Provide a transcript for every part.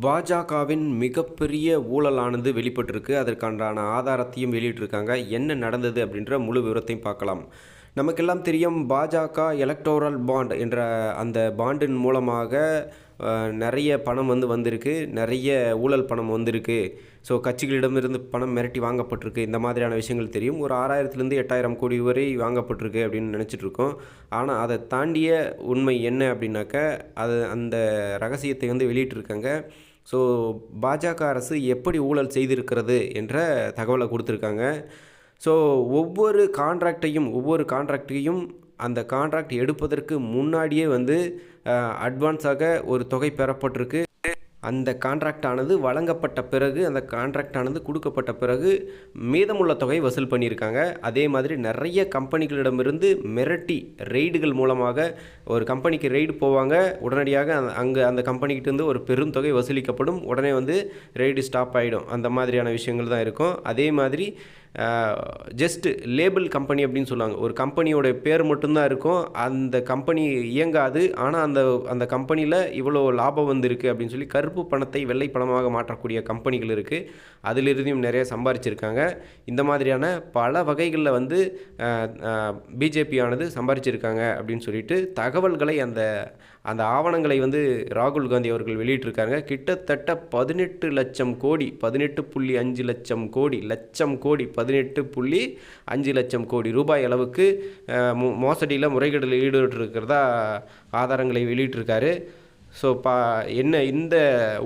பாஜகவின் மிகப்பெரிய ஊழலானது வெளிப்பட்டிருக்கு. அதற்கான ஆதாரத்தையும் வெளியிட்டிருக்காங்க. என்ன நடந்தது அப்படின்ற முழு விவரத்தையும் பார்க்கலாம். நமக்கெல்லாம் தெரியும் பாஜக எலக்டோரல் பாண்ட் என்ற அந்த பாண்டின் மூலமாக நிறைய பணம் வந்திருக்கு. நிறைய ஊழல் பணம் வந்திருக்கு. ஸோ கட்சிகளிடமிருந்து பணம் மிரட்டி வாங்கப்பட்டிருக்கு. இந்த மாதிரியான விஷயங்கள் தெரியும். ஒரு 6000லேருந்து 8000 கோடி வரை வாங்கப்பட்டிருக்கு அப்படின்னு நினச்சிட்ருக்கோம். ஆனால் அதை தாண்டிய உண்மை என்ன அப்படின்னாக்க அந்த ரகசியத்தை வெளியிட்டிருக்காங்க. ஸோ பாஜக அரசு எப்படி ஊழல் செய்திருக்கிறது என்ற தகவலை கொடுத்துருக்காங்க. ஸோ ஒவ்வொரு கான்ட்ராக்டையும் அந்த கான்ட்ராக்ட் எடுப்பதற்கு முன்னாடியே அட்வான்ஸாக ஒரு தொகை பெறப்பட்டிருக்கு. அந்த கான்ட்ராக்ட் ஆனது வழங்கப்பட்ட பிறகு, அந்த கான்ட்ராக்ட் ஆனது கொடுக்கப்பட்ட பிறகு மீதமுள்ள தொகை வசூல் பண்ணியிருக்காங்க. அதே மாதிரி நிறைய கம்பெனிகளிடமிருந்து மிரட்டி ரெய்டுகள் மூலமாக ஒரு கம்பெனிக்கு ரெய்டு போவாங்க. உடனடியாக அங்கே அந்த கம்பெனிக்கிட்டேருந்து ஒரு பெரும் தொகை வசூலிக்கப்படும். உடனே ரெய்டு ஸ்டாப் ஆகிடும். அந்த மாதிரியான விஷயங்கள் தான் இருக்கும். அதே மாதிரி ஜஸ்ட் லேபிள் கம்பெனி அப்படின்னு சொல்லுவாங்க. ஒரு கம்பெனியோட பேர் மட்டும்தான் இருக்கும். அந்த கம்பெனி இயங்காது. ஆனால் அந்த கம்பெனியில் இவ்வளோ லாபம் வந்திருக்கு அப்படின்னு சொல்லி கருப்பு பணத்தை வெள்ளை பணமாக மாற்றக்கூடிய கம்பெனிகள் இருக்குது. அதிலிருந்தும் நிறைய சம்பாரிச்சிருக்காங்க. இந்த மாதிரியான பல வகைகளில் பிஜேபி ஆனது சம்பாரிச்சிருக்காங்க அப்படின்னு சொல்லிட்டு தகவல்களை அந்த ஆவணங்களை ராகுல் காந்தி அவர்கள் வெளியிட்டிருக்காங்க. கிட்டத்தட்ட 18 லட்சம் கோடி 18.5 லட்சம் கோடி 18.5 லட்சம் கோடி ரூபாய் அளவுக்கு மோசடியில் முறைகேடில் ஈடுபட்டிருக்கிறதா ஆதாரங்களை வெளியிட்டிருக்காரு. ஸோ என்ன இந்த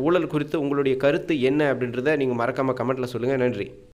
ஊழல் குறித்து உங்களுடைய கருத்து என்ன அப்படின்றத நீங்கள் மறக்காமல் கமெண்ட்டில் சொல்லுங்கள். நன்றி.